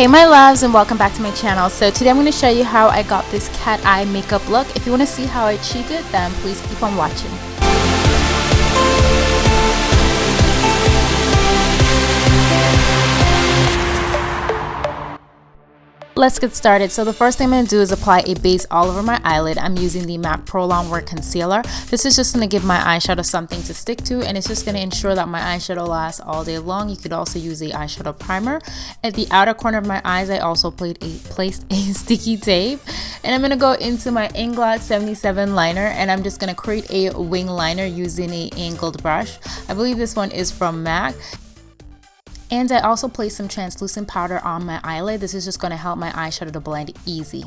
Hey my loves, and welcome back to my channel. So today I'm going to show you how I got this cat eye makeup look. If you want to see how I achieved it, then please keep on watching. Let's get started. So the first thing I'm going to do is apply a base all over my eyelid. I'm using the MAC Pro Longwear Concealer. This is just going to give my eyeshadow something to stick to, and it's just going to ensure that my eyeshadow lasts all day long. You could also use the eyeshadow primer. At the outer corner of my eyes, I also placed a sticky tape. And I'm going to go into my Inglot 77 liner, and I'm just going to create a wing liner using an angled brush. I believe this one is from MAC. And I also placed some translucent powder on my eyelid. This is just going to help my eyeshadow to blend easy.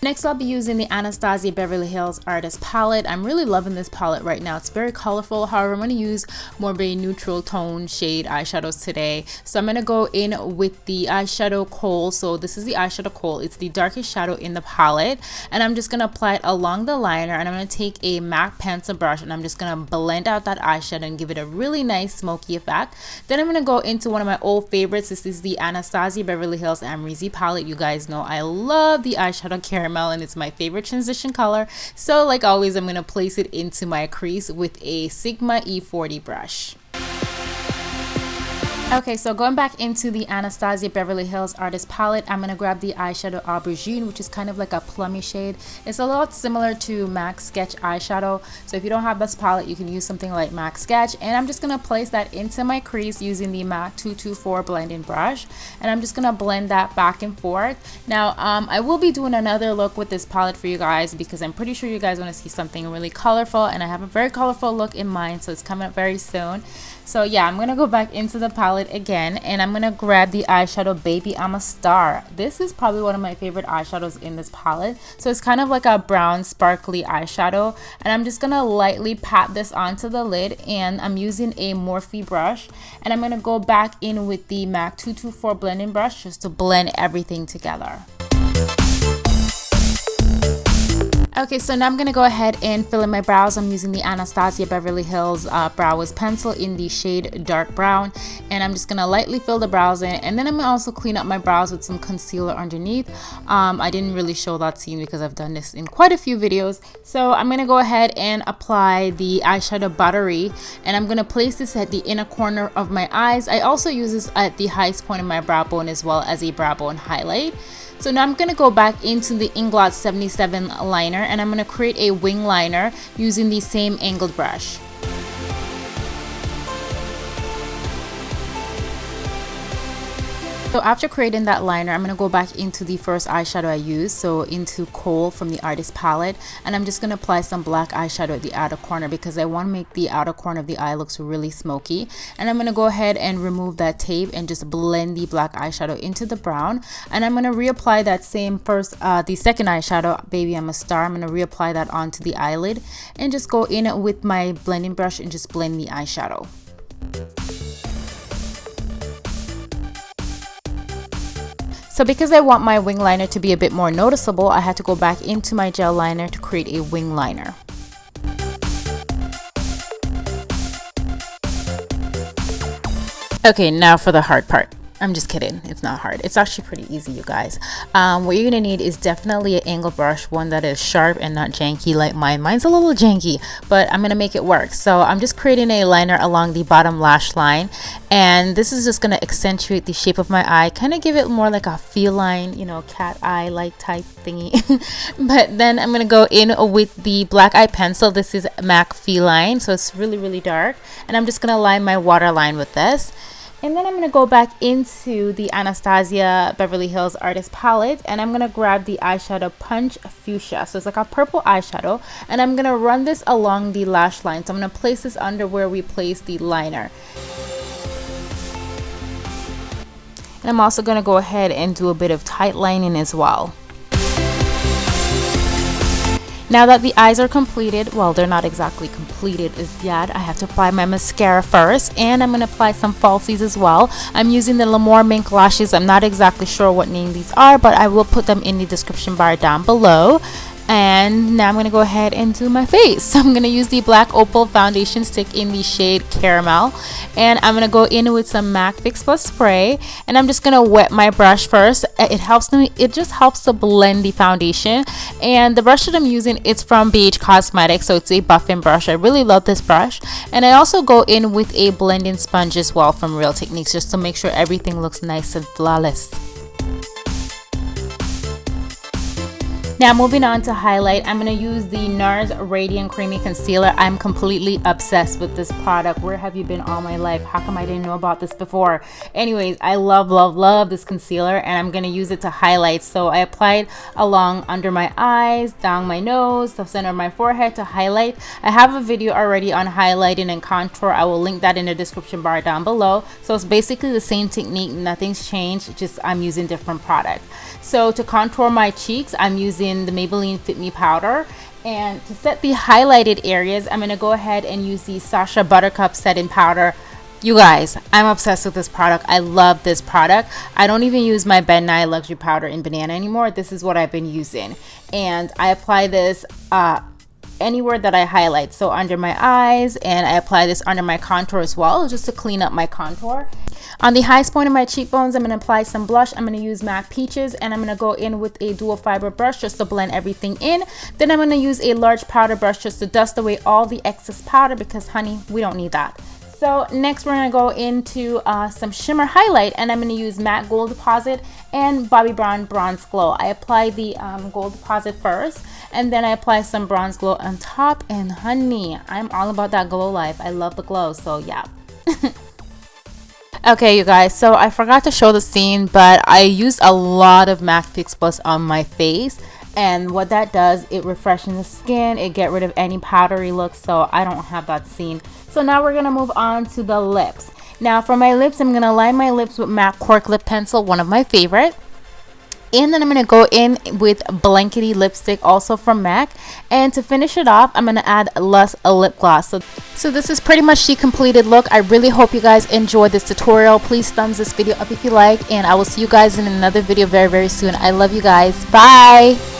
Next, I'll be using the Anastasia Beverly Hills Artist Palette. I'm really loving this palette right now. It's very colorful. However, I'm going to use more of a neutral tone shade eyeshadows today. So I'm going to go in with the eyeshadow Kohl. So this is the eyeshadow Kohl. It's the darkest shadow in the palette. And I'm just going to apply it along the liner. And I'm going to take a MAC pencil brush and I'm just going to blend out that eyeshadow and give it a really nice smoky effect. Then I'm going to go into one of my old favorites. This is the Anastasia Beverly Hills Amrezy palette. You guys know I love the eyeshadow caramel, and it's my favorite transition color. So like always, I'm going to place it into my crease with a Sigma E40 brush. Okay, so going back into the Anastasia Beverly Hills Artist Palette, I'm going to grab the eyeshadow Aubergine, which is kind of like a plummy shade. It's a lot similar to MAC Sketch eyeshadow. So if you don't have this palette, you can use something like MAC Sketch. And I'm just going to place that into my crease using the MAC 224 blending brush. And I'm just going to blend that back and forth. Now, I will be doing another look with this palette for you guys because I'm pretty sure you guys want to see something really colorful. And I have a very colorful look in mind, so it's coming up very soon. So yeah, I'm going to go back into the palette again, and I'm going to grab the eyeshadow Baby I'm a Star. This is probably one of my favorite eyeshadows in this palette. So it's kind of like a brown sparkly eyeshadow, and I'm just going to lightly pat this onto the lid, and I'm using a Morphe brush, and I'm going to go back in with the MAC 224 blending brush just to blend everything together. Okay, so now I'm going to go ahead and fill in my brows. I'm using the Anastasia Beverly Hills Brow Pencil in the shade Dark Brown. And I'm just going to lightly fill the brows in. And then I'm going to also clean up my brows with some concealer underneath. I didn't really show that scene because I've done this in quite a few videos. So I'm going to go ahead and apply the eyeshadow Buttery. And I'm going to place this at the inner corner of my eyes. I also use this at the highest point of my brow bone as well as a brow bone highlight. So now I'm going to go back into the Inglot 77 liner, and I'm going to create a wing liner using the same angled brush. So after creating that liner, I'm going to go back into the first eyeshadow I used, so into Kohl from the Artist Palette, and I'm just going to apply some black eyeshadow at the outer corner because I want to make the outer corner of the eye looks really smoky. And I'm going to go ahead and remove that tape and just blend the black eyeshadow into the brown. And I'm going to reapply that same the second eyeshadow, Baby I'm a Star. I'm going to reapply that onto the eyelid and just go in with my blending brush and just blend the eyeshadow. So because I want my wing liner to be a bit more noticeable, I had to go back into my gel liner to create a wing liner. Okay, now for the hard part. I'm just kidding, it's not hard. It's actually pretty easy, you guys. What you're gonna need is definitely an angled brush, one that is sharp and not janky like mine. Mine's a little janky, but I'm gonna make it work. So I'm just creating a liner along the bottom lash line, and this is just gonna accentuate the shape of my eye, kind of give it more like a feline, you know, cat eye like type thingy. But then I'm gonna go in with the black eye pencil. This is MAC Feline, so it's really dark, and I'm just gonna line my waterline with this. And then I'm going to go back into the Anastasia Beverly Hills Artist Palette, and I'm going to grab the eyeshadow Punch Fuchsia. So it's like a purple eyeshadow, and I'm going to run this along the lash line. So I'm going to place this under where we place the liner. And I'm also going to go ahead and do a bit of tight lining as well. Now that the eyes are completed, well, they're not exactly completed as yet. I have to apply my mascara first, and I'm going to apply some falsies as well. I'm using the L'Amour Mink lashes. I'm not exactly sure what name these are, but I will put them in the description bar down below. And now I'm going to go ahead and do my face. So I'm going to use the black Opal Foundation stick in the shade Caramel. And I'm going to go in with some MAC Fix Plus spray. And I'm just going to wet my brush first. It just helps to blend the foundation. And the brush that I'm using, it's from BH Cosmetics. So it's a buffing brush. I really love this brush. And I also go in with a blending sponge as well from Real Techniques, just to make sure everything looks nice and flawless. Now moving on to highlight, I'm going to use the Nars Radiant Creamy Concealer. I'm completely obsessed with this product. Where have you been all my life? How come I didn't know about this before? Anyways, I love this concealer, and I'm going to use it to highlight. So I applied along under my eyes, down my nose, the center of my forehead to highlight. I have a video already on highlighting and contour. I will link that in the description bar down below. So it's basically the same technique. Nothing's changed, just I'm using different products. So to contour my cheeks, I'm using the Maybelline Fit Me powder, and to set the highlighted areas, I'm going to go ahead and use the Sacha Buttercup setting powder. You guys, I'm obsessed with this product. I love this product. I don't even use my Ben Nye luxury powder in banana anymore. This is what I've been using, and I apply this anywhere that I highlight, so under my eyes, and I apply this under my contour as well, just to clean up my contour. On the highest point of my cheekbones, I'm going to apply some blush. I'm going to use MAC Peaches, and I'm going to go in with a dual fiber brush just to blend everything in. Then I'm going to use a large powder brush just to dust away all the excess powder, because honey, we don't need that. So next we're going to go into some shimmer highlight, and I'm going to use Matte Gold Deposit and Bobbi Brown Bronze Glow. I apply the gold deposit first, and then I apply some bronze glow on top, and honey, I'm all about that glow life. I love the glow, so yeah. Okay, you guys, so I forgot to show the scene, but I used a lot of MAC Fix Plus on my face, and what that does, it refreshes the skin, it get rid of any powdery look, so I don't have that scene. So now we're gonna move on to the lips. Now for my lips, I'm gonna line my lips with MAC Cork Lip Pencil, one of my favorite. And then I'm going to go in with Blankety Lipstick, also from MAC. And to finish it off, I'm going to add Lust Lipglass. So this is pretty much the completed look. I really hope you guys enjoyed this tutorial. Please thumbs this video up if you like. And I will see you guys in another video very, very soon. I love you guys. Bye!